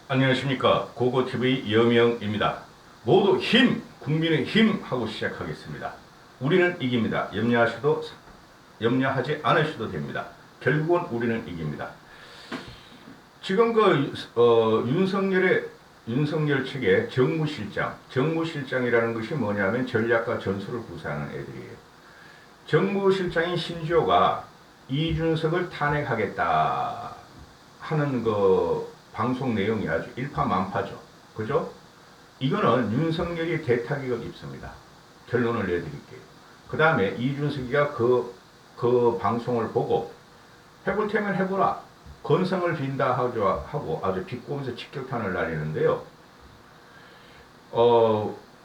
안녕하십니까. 고고TV 여명입니다. 모두 힘! 국민의 힘! 하고 시작하겠습니다. 우리는 이깁니다. 염려하지 않으셔도 됩니다. 결국은 우리는 이깁니다. 지금 윤석열 측의 정무실장이라는 것이 뭐냐면 전략과 전술을 구사하는 애들이에요. 정무실장인 신주호가 이준석을 탄핵하겠다 하는 방송 내용이 아주 일파만파죠. 그죠? 이거는 윤석열이 대타격을 입습니다. 결론을 내드릴게요. 그 다음에 이준석이가 그 방송을 보고 해볼 테면 해보라. 건성을 빈다 하고 아주 비꼬면서 직격탄을 날리는데요.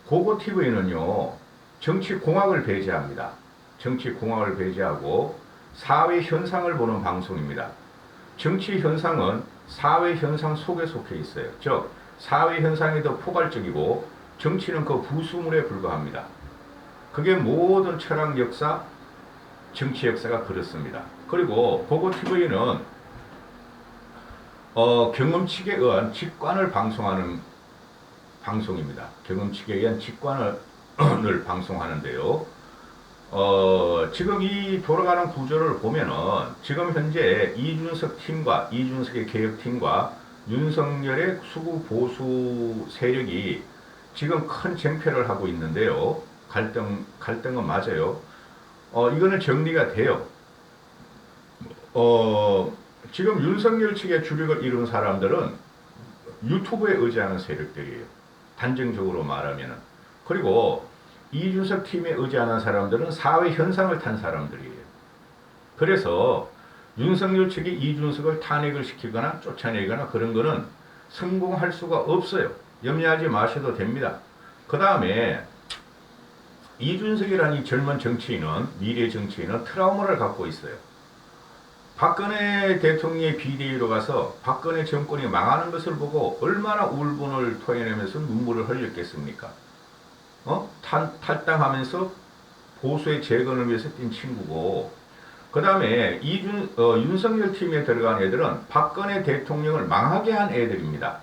고고TV는요, 정치공학을 배제합니다. 정치공학을 배제하고 사회 현상을 보는 방송입니다. 정치 현상은 사회 현상 속에 속해 있어요. 즉, 사회 현상이 더 포괄적이고 정치는 그 부수물에 불과합니다. 그게 모든 철학 역사, 정치 역사가 그렇습니다. 그리고 고고TV는 경험칙에 의한 직관을 방송하는 방송입니다. 경험칙에 의한 직관을 방송하는데요. 지금 이 돌아가는 구조를 보면은 지금 현재 이준석 팀과 이준석의 개혁팀과 윤석열의 수구 보수 세력이 지금 큰 쟁패를 하고 있는데요. 갈등은 맞아요. 이거는 정리가 돼요. 지금 윤석열 측의 주력을 이룬 사람들은 유튜브에 의지하는 세력들이에요. 단정적으로 말하면은. 그리고 이준석 팀에 의지하는 사람들은 사회 현상을 탄 사람들이에요. 그래서 윤석열 측이 이준석을 탄핵을 시키거나 쫓아내거나 그런 거는 성공할 수가 없어요. 염려하지 마셔도 됩니다. 그 다음에 이준석이라는 이 젊은 정치인은, 미래 정치인은 트라우마를 갖고 있어요. 박근혜 대통령의 비대위로 가서 박근혜 정권이 망하는 것을 보고 얼마나 울분을 토해내면서 눈물을 흘렸겠습니까? 탈당하면서 보수의 재건을 위해서 뛴 친구고, 그 다음에 윤석열 팀에 들어간 애들은 박근혜 대통령을 망하게 한 애들입니다.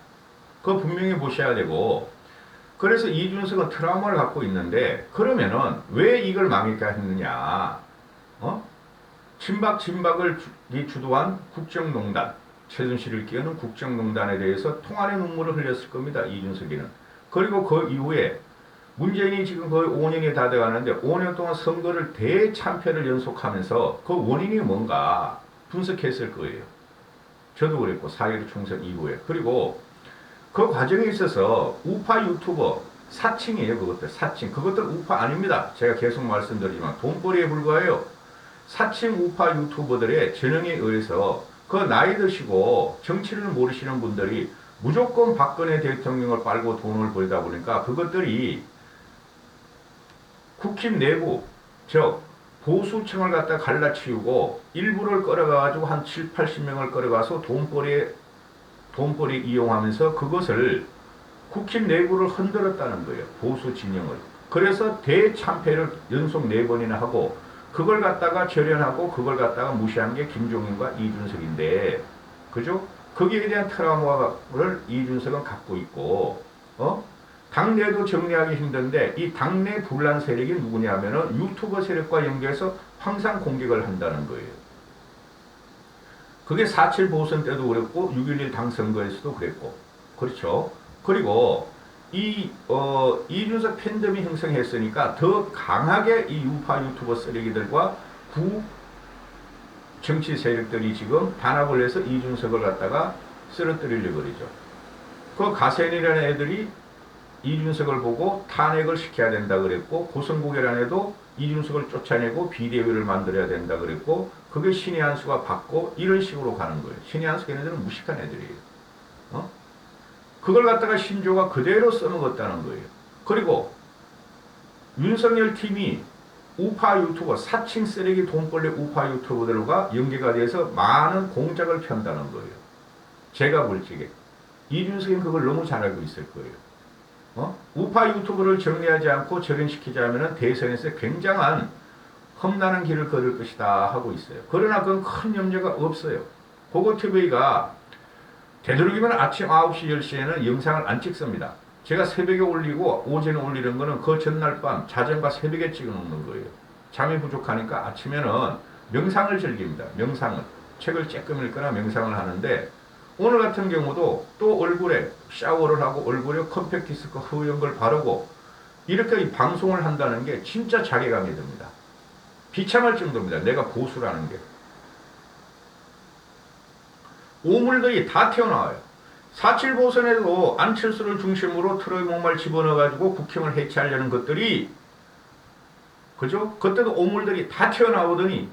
그거 분명히 보셔야 되고, 그래서 이준석은 트라우마를 갖고 있는데, 그러면은 왜 이걸 망하게 했느냐? 친박을 주도한 국정농단, 최순실을 끼얹는 국정농단에 대해서 통안의 눈물을 흘렸을 겁니다. 이준석이는. 그리고 그 이후에 문재인이 지금 거의 5년이 다 돼가는데 5년 동안 선거를 대참패를 연속하면서 그 원인이 뭔가 분석했을 거예요. 저도 그랬고 4.15 총선 이후에. 그리고 그 과정에 있어서 우파 유튜버 사칭이에요. 그것들 사칭. 그것들 우파 아닙니다. 제가 계속 말씀드리지만 돈벌이에 불과해요. 사칭 우파 유튜버들의 재능에 의해서 그 나이 드시고 정치를 모르시는 분들이 무조건 박근혜 대통령을 빨고 돈을 벌다 보니까 그것들이 국힘 내부, 즉 보수층을 갖다 갈라치우고 일부를 끌어가가지고 한 7, 80명을 끌어가서 돈벌이 이용하면서 그것을 국힘 내부를 흔들었다는 거예요. 보수 진영을. 그래서 대참패를 연속 4번이나 하고 그걸 갖다가 절연하고 그걸 갖다가 무시한 게 김종인과 이준석인데, 그죠? 거기에 대한 트라우마를 이준석은 갖고 있고, 당내도 정리하기 힘든데 이 당내 분란 세력이 누구냐면은 유튜버 세력과 연계해서 항상 공격을 한다는 거예요. 그게 4.7 보선 때도 그랬고 6.11 당선거에서도 그랬고, 그렇죠? 그리고 이준석 팬덤이 형성했으니까 더 강하게 이 우파 유튜버 세력들과 구 정치 세력들이 지금 단합을 해서 이준석을 갖다가 쓰러뜨리려고 그러죠. 그 가센이라는 애들이 이준석을 보고 탄핵을 시켜야 된다 그랬고, 고성국이라는 애도 이준석을 쫓아내고 비대위를 만들어야 된다 그랬고, 그게 신의 한수가 받고 이런 식으로 가는 거예요. 신의 한수 걔네들은 무식한 애들이에요. 그걸 갖다가 신조가 그대로 써먹었다는 거예요. 그리고 윤석열 팀이 우파 유튜버, 사칭 쓰레기 돈벌레 우파 유튜버들과 연계가 돼서 많은 공작을 편다는 거예요. 제가 볼 적에 이준석은 그걸 너무 잘 알고 있을 거예요. 우파 유튜브를 정리하지 않고 절연시키자면 대선에서 굉장한 험난한 길을 걸을 것이다 하고 있어요. 그러나 그건 큰 염려가 없어요. 고고TV가 되도록이면 아침 9시, 10시에는 영상을 안 찍습니다. 제가 새벽에 올리고 오전에 올리는 거는 그 전날 밤 자정과 새벽에 찍어 놓는 거예요. 잠이 부족하니까 아침에는 명상을 즐깁니다. 명상을. 책을 쬐끔 읽거나 명상을 하는데 오늘 같은 경우도 또 얼굴에 샤워를 하고 얼굴에 컴팩트 디스크 허연 걸 바르고 이렇게 방송을 한다는 게 진짜 자괴감이 듭니다. 비참할 정도입니다. 내가 보수라는 게. 오물들이 다 튀어나와요. 4.7 보선에도 안철수를 중심으로 트로이 목말 집어넣어가지고 국힘을 해체하려는 것들이, 그죠? 그때도 오물들이 다 튀어나오더니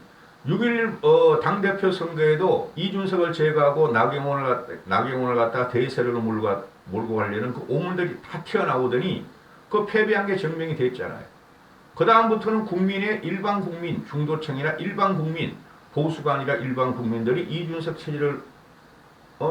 6.11 당대표 선거에도 이준석을 제거하고 나경원을 갖다가 대세로 몰고 가려는 그 오물들이 다 튀어나오더니 그 패배한 게 증명이 됐잖아요. 그 다음부터는 국민의 일반 국민, 중도층이나 일반 국민, 보수가 아니라 일반 국민들이 이준석 체제를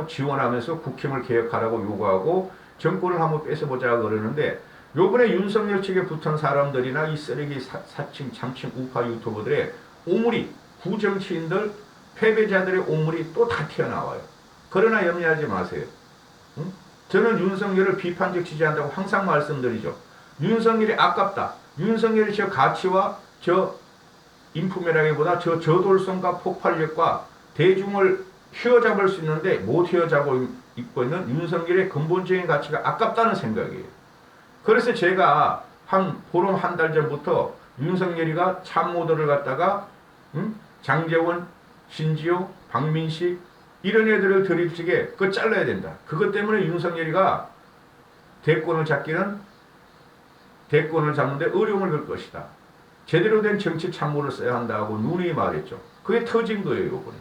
지원하면서 국힘을 개혁하라고 요구하고 정권을 한번 뺏어보자 그러는데 요번에 윤석열 측에 붙은 사람들이나 이 쓰레기 사칭 참칭 우파 유튜버들의 오물이 구정치인들 패배자들의 오물이 또 다 튀어나와요. 그러나 염려하지 마세요. 응? 저는 윤석열을 비판적 지지한다고 항상 말씀드리죠. 윤석열이 아깝다. 윤석열이 저 가치와 저 인품이라기보다 저 저돌성과 폭발력과 대중을 휘어잡을 수 있는데 못 휘어잡고 있고 있는 윤석열의 근본적인 가치가 아깝다는 생각이에요. 그래서 제가 보름 한 달 전부터 윤석열이가 참모들을 갖다가 장제원, 신지호, 박민식 이런 애들을 들이치게 그거 잘라야 된다. 그것 때문에 윤석열이가 대권을 잡는데 어려움을 걸 것이다. 제대로 된 정치 참모를 써야 한다고 누누이 말했죠. 그게 터진 거예요, 이번에.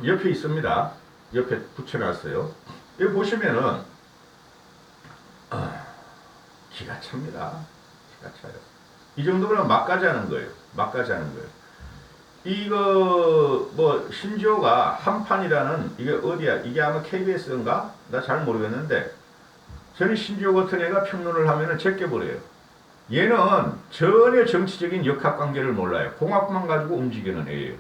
옆에 있습니다. 옆에 붙여놨어요. 여기 보시면은 기가 찹니다. 기가 차요. 이 정도면 막가자는 거예요. 막가자는 거예요. 이거 뭐 신조가 한판이라는 이게 어디야? 이게 아마 KBS인가? 나 잘 모르겠는데 저는 신조 같은 애가 평론을 하면은 제껴버려요. 얘는 전혀 정치적인 역학관계를 몰라요. 공학만 가지고 움직이는 애예요.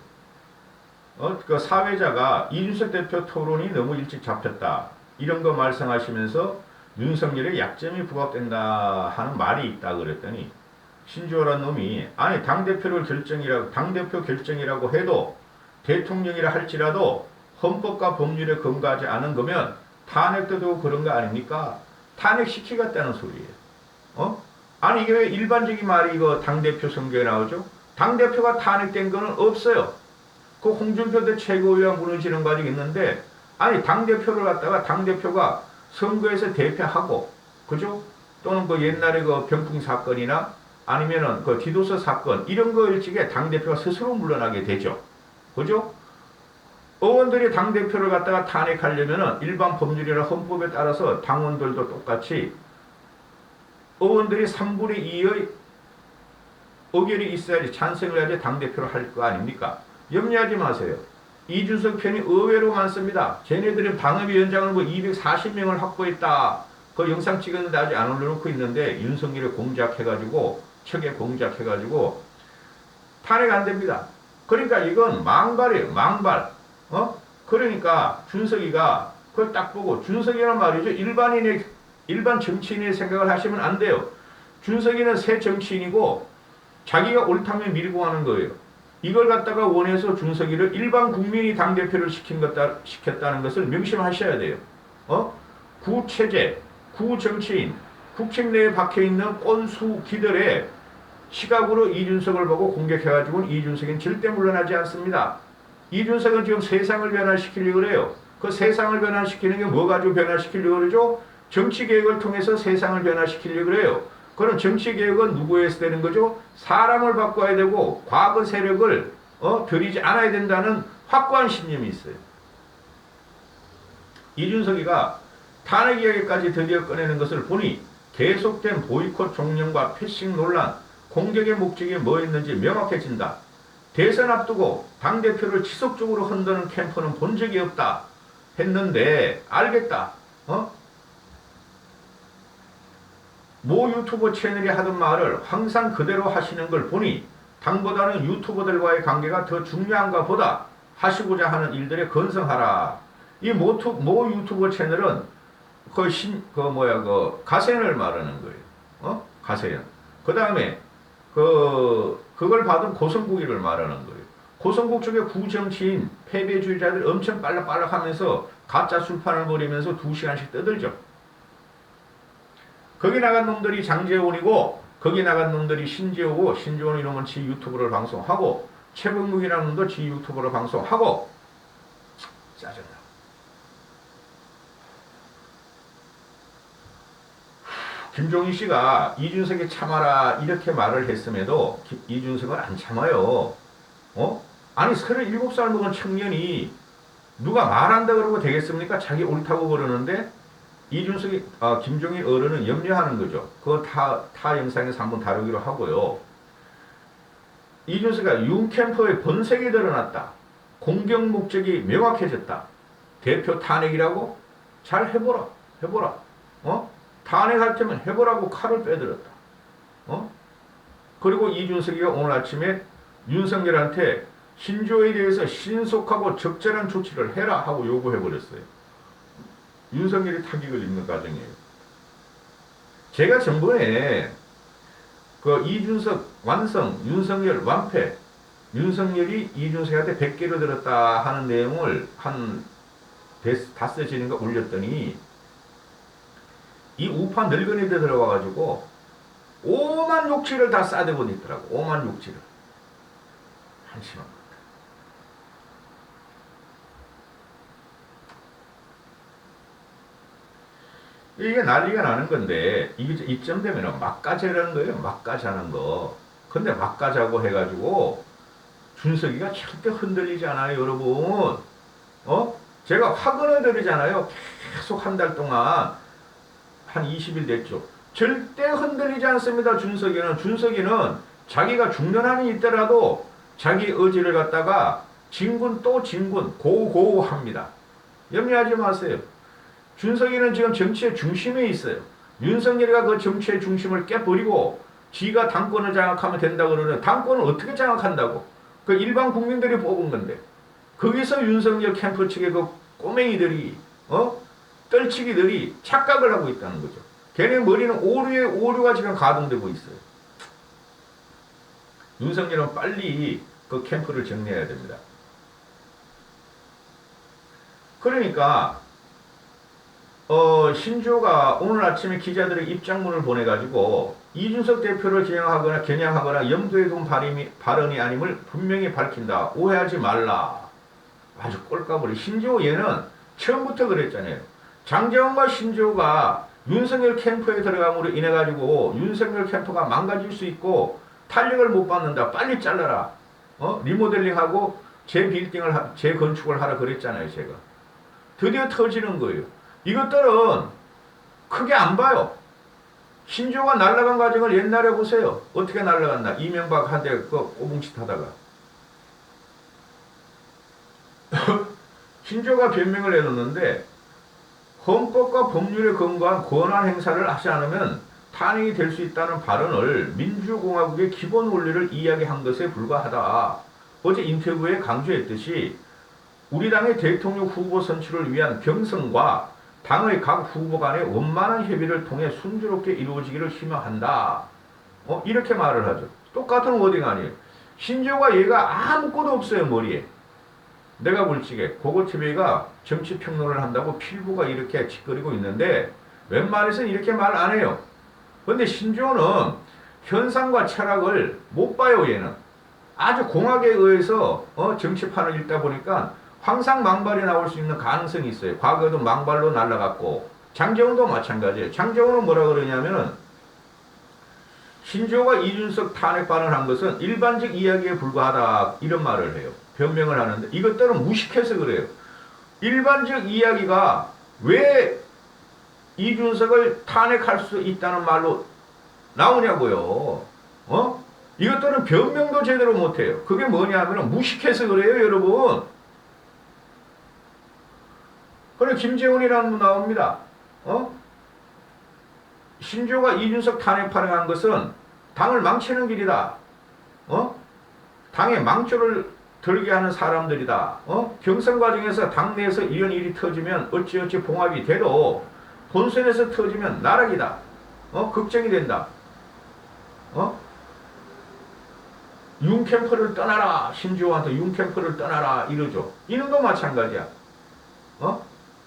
그 사회자가 이준석 대표 토론이 너무 일찍 잡혔다. 이런 거 말씀하시면서 윤석열의 약점이 부각된다 하는 말이 있다 그랬더니 신조라는 놈이 아니 당대표 결정이라고 해도 대통령이라 할지라도 헌법과 법률에 근거하지 않은 거면 탄핵도 되고 그런 거 아닙니까? 탄핵시키겠다는 소리예요. 아니 이게 왜 일반적인 말이 이거 당대표 선거에 나오죠? 당대표가 탄핵된 거는 없어요. 그 홍준표 최고위원 무너지는 과정이 있는데 아니 당대표를 갖다가 당대표가 선거에서 대표하고 그죠? 또는 그 옛날에 그 병풍 사건이나 아니면은 그 디도스 사건 이런 거 일찍에 당대표가 스스로 물러나게 되죠. 그죠? 의원들이 당대표를 갖다가 탄핵하려면은 일반 법률이나 헌법에 따라서 당원들도 똑같이 의원들이 3분의 2의 의결이 있어야지 찬성을 해야지 당대표를 할 거 아닙니까? 염려하지 마세요. 이준석 편이 의외로 많습니다. 쟤네들은 방어위원장을 뭐 240명을 확보했다. 그 영상 찍었는데 아직 안 올려놓고 있는데 윤석열이 공작해가지고 척에 공작해가지고 탄핵 안 됩니다. 그러니까 이건 망발이에요. 망발. 그러니까 준석이가 그걸 딱 보고 준석이란 말이죠. 일반 정치인의 생각을 하시면 안 돼요. 준석이는 새 정치인이고 자기가 옳다면 밀고 가는 거예요. 이걸 갖다가 원해서 준석이를 일반 국민이 당대표를 시켰다는 것을 명심하셔야 돼요. 구체제, 구정치인, 국힘 내에 박혀있는 꼰수기들의 시각으로 이준석을 보고 공격해가지고는 이준석은 절대 물러나지 않습니다. 이준석은 지금 세상을 변화시키려고 그래요. 그 세상을 변화시키는 게 뭐 가지고 변화시키려고 그러죠? 정치개혁을 통해서 세상을 변화시키려고 그래요. 그럼 정치개혁은 누구에서 되는 거죠? 사람을 바꿔야 되고 과거 세력을 들이지 않아야 된다는 확고한 신념이 있어요. 이준석이가 탄핵 이야기까지 드디어 꺼내는 것을 보니 계속된 보이콧 종령과 패싱 논란, 공격의 목적이 뭐였는지 명확해진다. 대선 앞두고 당대표를 지속적으로 흔드는 캠프는 본 적이 없다 했는데 알겠다. 모 유튜버 채널이 하던 말을 항상 그대로 하시는 걸 보니 당보다는 유튜버들과의 관계가 더 중요한가 보다. 하시고자 하는 일들에 건성하라. 이 모 유튜버 채널은 가세연을 말하는 거예요. 가세연. 그 다음에 그걸 받은 고성국이를 말하는 거예요. 고성국 쪽에 구정치인 패배주의자들 엄청 빨락빨락 하면서 가짜 술판을 벌이면서 2시간씩 떠들죠. 거기 나간 놈들이 장재원이고, 거기 나간 놈들이 신재호고, 신재원 이놈은 지 유튜브를 방송하고, 최범국이라는 놈도 지 유튜브를 방송하고, 짜증나. 김종인 씨가 이준석이 참아라 이렇게 말을 했음에도 이준석은 안 참아요. 아니 37살 먹은 청년이 누가 말한다 그러고 되겠습니까? 자기 옳다고 그러는데 김종인 어른은 염려하는 거죠. 그거 타 영상에서 한번 다루기로 하고요. 이준석이 윤캠프의 본색이 드러났다. 공격 목적이 명확해졌다. 대표 탄핵이라고? 잘 해보라. 탄핵할 때면 해보라고 칼을 빼들었다. 그리고 이준석이가 오늘 아침에 윤석열한테 신조에 대해서 신속하고 적절한 조치를 해라 하고 요구해버렸어요. 윤석열이 타격을 입는 과정이에요. 제가 전번에 이준석 완성, 윤석열 완패, 윤석열이 이준석한테 100개를 들었다 하는 내용을 한 5시인가 올렸더니 이 우파 늙은이들 들어와가지고 오만 욕치를 다 싸대고 있더라고. 오만 욕치를. 한심한 것. 이게 난리가 나는 건데 이쯤 되면 막가자라는 거예요. 막가자는 거. 근데 막가자고 해가지고 준석이가 절대 흔들리지 않아요, 여러분. 제가 확언해 드리잖아요. 계속 한 달 동안 한 20일 됐죠. 절대 흔들리지 않습니다. 준석이는 자기가 죽는 한이 있더라도 자기 의지를 갖다가 진군 또 진군 고고 합니다. 염려하지 마세요. 준석이는 지금 정치의 중심에 있어요. 윤석열이가 그 정치의 중심을 깨버리고 지가 당권을 장악하면 된다 그러는 당권을 어떻게 장악한다고? 그 일반 국민들이 뽑은 건데 거기서 윤석열 캠프 측의 그 꼬맹이들이 떨치기들이 착각을 하고 있다는 거죠. 걔네 머리는 오류가 지금 가동되고 있어요. 윤석열은 빨리 그 캠프를 정리해야 됩니다. 그러니까 신조가 오늘 아침에 기자들의 입장문을 보내가지고 이준석 대표를 겨냥하거나 염두에 둔 발언이 아님을 분명히 밝힌다. 오해하지 말라. 아주 꼴까버리. 신조 얘는 처음부터 그랬잖아요. 장제원과 신조가 윤석열 캠프에 들어감으로 인해가지고 윤석열 캠프가 망가질 수 있고 탄력을 못 받는다. 빨리 잘라라. 리모델링하고 재건축을 하라 그랬잖아요. 제가. 드디어 터지는 거예요. 이것들은 크게 안 봐요. 신조가 날아간 과정을 옛날에 보세요. 어떻게 날아갔나. 이명박한테 꼬붕짓 하다가. 신조가 변명을 해놓는데 헌법과 법률에 근거한 권한 행사를 하지 않으면 탄핵이 될 수 있다는 발언을 민주공화국의 기본 원리를 이야기한 것에 불과하다. 어제 인터뷰에 강조했듯이 우리 당의 대통령 후보 선출을 위한 경선과 당의 각 후보 간의 원만한 협의를 통해 순조롭게 이루어지기를 희망한다. 이렇게 말을 하죠. 똑같은 워딩 아니에요. 신조가 얘가 아무것도 없어요, 머리에. 내가 볼 적에 고고TV가 정치평론을 한다고 필부가 이렇게 짓거리고 있는데 웬만해서는 이렇게 말 안 해요. 근데 신조는 현상과 철학을 못 봐요, 얘는. 아주 공학에 의해서 정치판을 읽다 보니까 항상 망발이 나올 수 있는 가능성이 있어요. 과거에도 망발로 날아갔고 장제원도 마찬가지예요. 장제원은 뭐라 그러냐면은 신조가 이준석 탄핵 발언한 것은 일반적 이야기에 불과하다 이런 말을 해요. 변명을 하는데 이것들은 무식해서 그래요. 일반적 이야기가 왜 이준석을 탄핵할 수 있다는 말로 나오냐고요. 이것들은 변명도 제대로 못해요. 그게 뭐냐면 무식해서 그래요, 여러분. 그래 김재원이라는 분 나옵니다. 신조가 이준석 탄핵 발행한 것은 당을 망치는 길이다. 당의 망조를 들게 하는 사람들이다. 경선 과정에서 당내에서 이런 일이 터지면 어찌어찌 봉합이 돼도 본선에서 터지면 나락이다. 걱정이 된다. 윤캠프를 떠나라. 신지호한테 윤캠프를 떠나라 이러죠. 이놈도 마찬가지야.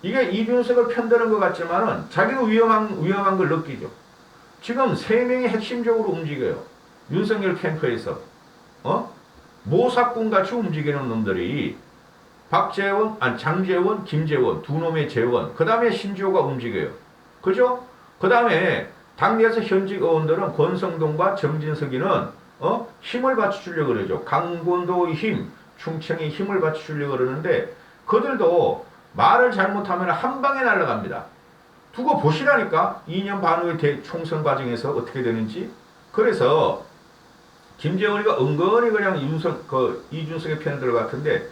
이게 이준석을 편드는 것 같지만은 자기도 위험한 걸 느끼죠. 지금 3명이 핵심적으로 움직여요. 윤석열 캠프에서. 모사꾼 같이 움직이는 놈들이 장재원, 김재원, 두 놈의 재원, 그 다음에 신지호가 움직여요. 그죠? 그 다음에 당내에서 현직 의원들은 권성동과 정진석이는 힘을 받쳐주려고 그러죠. 강권도의 힘, 충청의 힘을 받쳐주려고 그러는데 그들도 말을 잘못하면 한 방에 날아갑니다. 두고 보시라니까 2년 반 후에 총선 과정에서 어떻게 되는지. 그래서 김재원이가 은근히 그냥 이준석의 편에 들어갔던데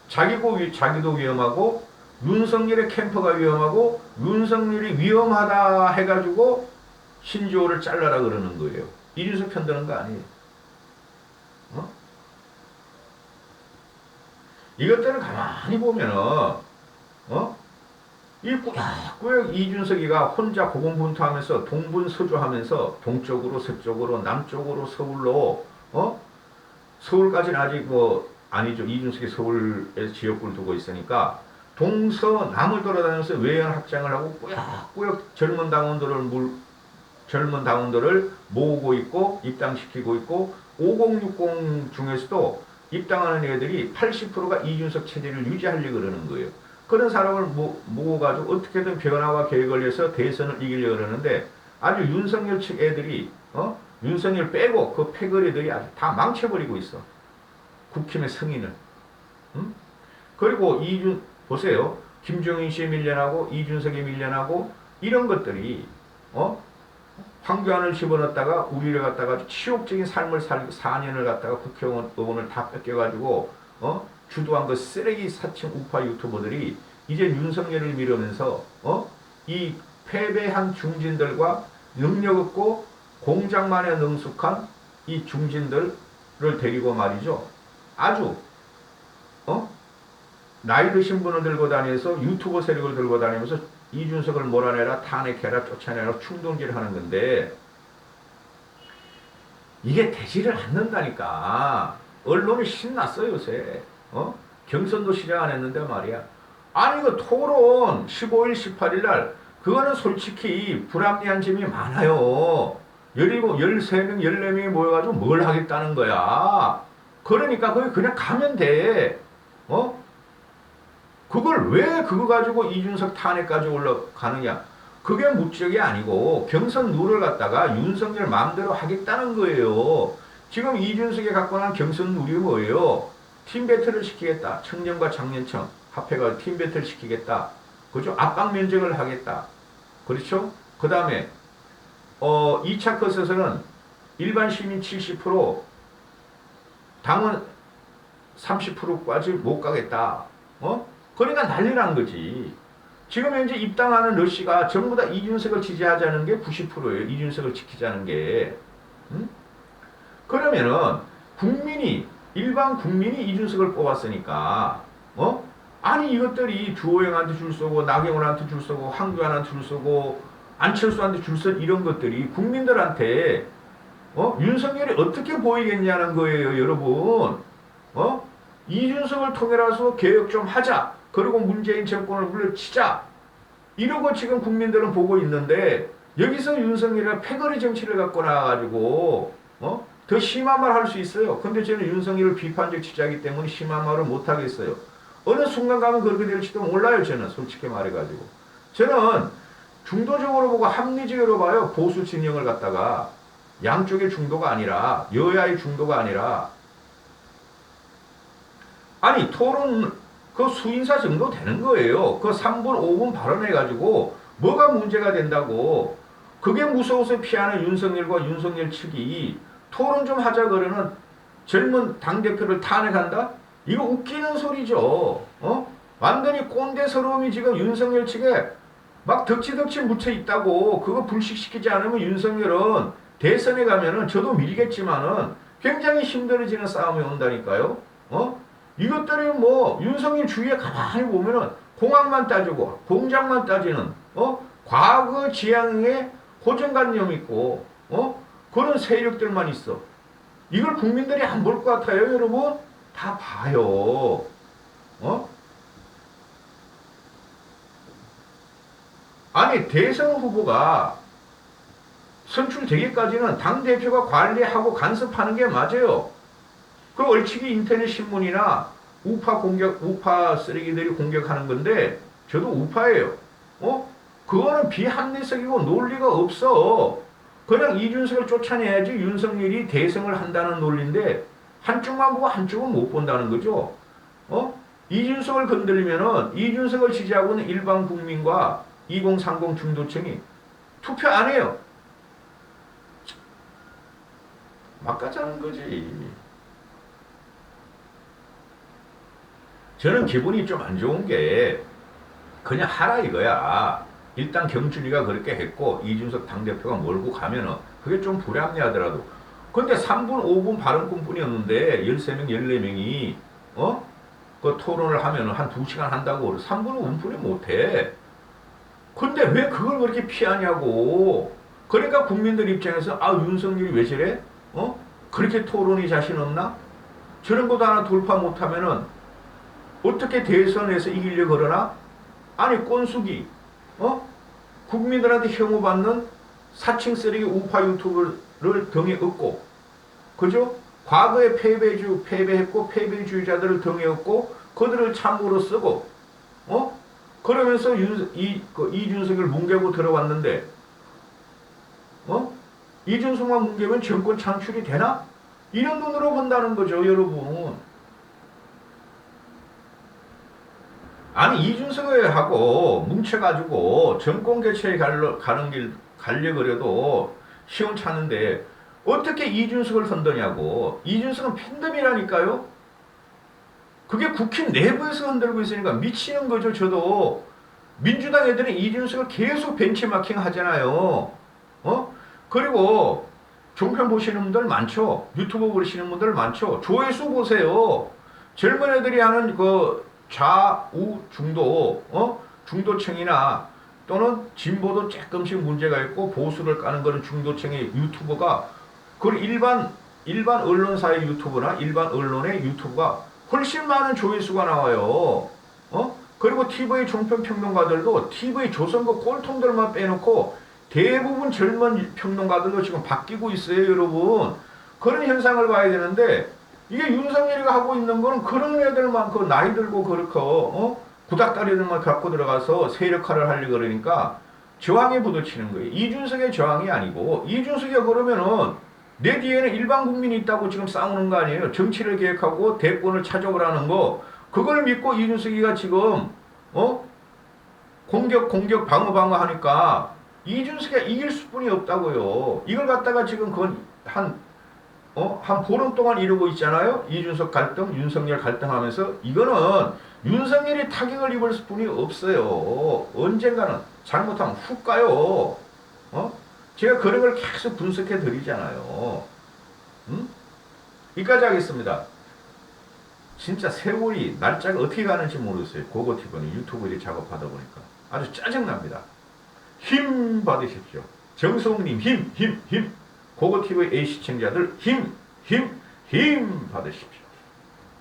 자기도 위험하고 윤석열의 캠프가 위험하고 윤석열이 위험하다 해가지고 신지호를 잘라라 그러는 거예요. 이준석 편드는 거 아니에요. 이것들을 가만히 보면은 이 꾸역꾸역 이준석이가 혼자 고군분투하면서 동분서주하면서 동쪽으로 서쪽으로 남쪽으로 서울로 서울까지는 아직 아니죠. 이준석이 서울에 지역구를 두고 있으니까 동서남을 돌아다니면서 외연 확장을 하고 꾸역꾸역 젊은 당원들을 모으고 있고 입당시키고 있고 5060 중에서도 입당하는 애들이 80%가 이준석 체제를 유지하려고 그러는 거예요. 그런 사람을 모아가지고 어떻게든 변화와 계획을 해서 대선을 이기려고 그러는데 아주 윤석열 측 애들이 윤석열 빼고 그 패거리들이 아주 다 망쳐버리고 있어. 국힘의 성인을. 그리고 보세요. 김종인 씨에 밀려나고 이준석에 밀려나고 이런 것들이 황교안을 집어넣었다가 우리를 갖다가 치욕적인 삶을 살고 4년을 갖다가 국회의원을 다 뺏겨가지고 주도한 그 쓰레기 사칭 우파 유튜버들이 이제 윤석열을 밀으면서 이 패배한 중진들과 능력 없고 공작만에 능숙한 이 중진들을 데리고 말이죠. 아주 나이 드신 분을 들고 다니면서 유튜버 세력을 들고 다니면서 이준석을 몰아내라, 탄핵해라, 쫓아내라 충동질을 하는 건데 이게 되지를 않는다니까. 언론이 신났어 요새. 경선도 시작 안 했는데 말이야. 아니 그 토론 15일 18일 날 그거는 솔직히 불합리한 점이 많아요. 17, 13명 14명이 모여가지고 뭘 하겠다는 거야. 그러니까 거기 그냥 가면 돼. 그걸 왜 그거 가지고 이준석 탄핵까지 올라가느냐. 그게 목적이 아니고 경선 룰을 갖다가 윤석열 마음대로 하겠다는 거예요. 지금 이준석이 갖고 난 경선 룰이 뭐예요? 팀 배틀을 시키겠다. 청년과 장년층 합해가 팀 배틀 시키겠다. 그죠? 압박 면접을 하겠다. 그렇죠? 그 다음에 2차 컷에서는 일반 시민 70% 당원 30%까지 못 가겠다. 그러니까 난리 난 거지. 지금 현재 입당하는 러시가 전부 다 이준석을 지지하자는 게 90%예요. 이준석을 지키자는 게. 그러면은 일반 국민이 이준석을 뽑았으니까 아니 이것들이 주호영한테 줄 서고 나경원한테 줄 서고 황교안한테 줄 서고 안철수한테 줄 서 이런 것들이 국민들한테 윤석열이 어떻게 보이겠냐는 거예요, 여러분. 이준석을 통해서 개혁 좀 하자. 그리고 문재인 정권을 물러치자. 이러고 지금 국민들은 보고 있는데 여기서 윤석열이가 패거리 정치를 갖고 나와가지고 더 심한 말 할 수 있어요. 근데 저는 윤석열을 비판적 취재하기 때문에 심한 말을 못 하겠어요. 어느 순간 가면 그렇게 될지도 몰라요. 저는 솔직히 말해가지고. 저는 중도적으로 보고 합리적으로 봐요. 보수 진영을 갖다가 양쪽의 중도가 아니라 여야의 중도가 아니라 아니 토론 그 수인사 정도 되는 거예요. 그 3분 5분 발언해가지고 뭐가 문제가 된다고. 그게 무서워서 피하는 윤석열과 윤석열 측이 토론 좀 하자 그러는 젊은 당대표를 탄핵한다? 이거 웃기는 소리죠. 완전히 꼰대스러움이 지금 윤석열 측에 막 덕지덕지 묻혀 있다고. 그거 불식시키지 않으면 윤석열은 대선에 가면은 저도 밀겠지만은 굉장히 힘들어지는 싸움이 온다니까요. 이것들이 뭐 윤석열 주위에 가만히 보면은 공항만 따지고 공장만 따지는 과거 지향에 고정관념 있고 그런 세력들만 있어. 이걸 국민들이 안 볼 것 같아요, 여러분? 다 봐요. 아니 대선 후보가 선출되기까지는 당대표가 관리하고 간섭하는 게 맞아요. 그 얼치기 인터넷 신문이나 우파 쓰레기들이 공격하는 건데 저도 우파예요. 그거는 비합리적이고 논리가 없어. 그냥 이준석을 쫓아내야지 윤석열이 대승을 한다는 논리인데 한쪽만 보고 한쪽은 못 본다는 거죠. 이준석을 건드리면은 이준석을 지지하고 있는 일반 국민과 2030 중도층이 투표 안 해요. 막가자는 거지. 저는 기분이 좀 안 좋은 게 그냥 하라 이거야. 일단 경준이가 그렇게 했고 이준석 당대표가 몰고 가면은 그게 좀 불합리하더라도 근데 3분 5분 발언권뿐이었는데 13명 14명이 그 토론을 하면은 한 2시간 한다고 3분 5분이 못해. 근데 왜 그걸 그렇게 피하냐고. 그러니까 국민들 입장에서 아 윤석열이 왜 저래? 그렇게 토론이 자신 없나? 저런 것도 하나 돌파 못하면은 어떻게 대선에서 이기려고 그러나? 아니 꼰숙이 국민들한테 혐오받는 사칭 쓰레기 우파 유튜브를 등에 업고 그죠? 과거에 패배했고 패배주의자들을 등에 업고 그들을 참고로 쓰고 그러면서 이준석을 뭉개고 들어왔는데 이준석만 뭉개면 정권 창출이 되나? 이런 눈으로 본다는 거죠, 여러분. 아니 이준석을 하고 뭉쳐가지고 정권 교체에 가려 그래도 시원찮은데 어떻게 이준석을 흔드냐고. 이준석은 팬덤이라니까요. 그게 국힘 내부에서 흔들고 있으니까 미치는 거죠. 저도 민주당 애들은 이준석을 계속 벤치마킹 하잖아요. 그리고 종편 보시는 분들 많죠. 유튜브 보시는 분들 많죠. 조회수 보세요. 젊은 애들이 하는 그 좌우 중도 중도층이나 또는 진보도 조금씩 문제가 있고 보수를 까는 그런 중도층의 유튜버가 그 일반 언론사의 유튜브나 일반 언론의 유튜브가 훨씬 많은 조회수가 나와요. 그리고 TV 종편 평론가들도 TV 조선거 꼴통들만 빼놓고 대부분 젊은 평론가들도 지금 바뀌고 있어요, 여러분. 그런 현상을 봐야 되는데 이게 윤석열이가 하고 있는 거는 그런 애들만 그 나이 들고 그렇고 구닥다리들만 갖고 들어가서 세력화를 하려고 그러니까 저항에 부딪히는 거예요. 이준석의 저항이 아니고 이준석이 그러면은 내 뒤에는 일반 국민이 있다고 지금 싸우는 거 아니에요. 정치를 계획하고 대권을 찾아오라는 거. 그걸 믿고 이준석이가 지금 공격 방어 하니까 이준석이 이길 수뿐이 없다고요. 이걸 갖다가 지금 그건 한 보름 동안 이루고 있잖아요. 이준석 갈등, 윤석열 갈등하면서 이거는 윤석열이 타격을 입을 수뿐이 없어요. 언젠가는 잘못하면 훅 가요. 제가 그런 걸 계속 분석해 드리잖아요. 여기까지 하겠습니다. 진짜 세월이 날짜가 어떻게 가는지 모르겠어요. 고고티브는 유튜브에 작업하다 보니까 아주 짜증납니다. 힘 받으십시오. 정성님 힘. 고고티브 A 시청자들 힘 받으십시오.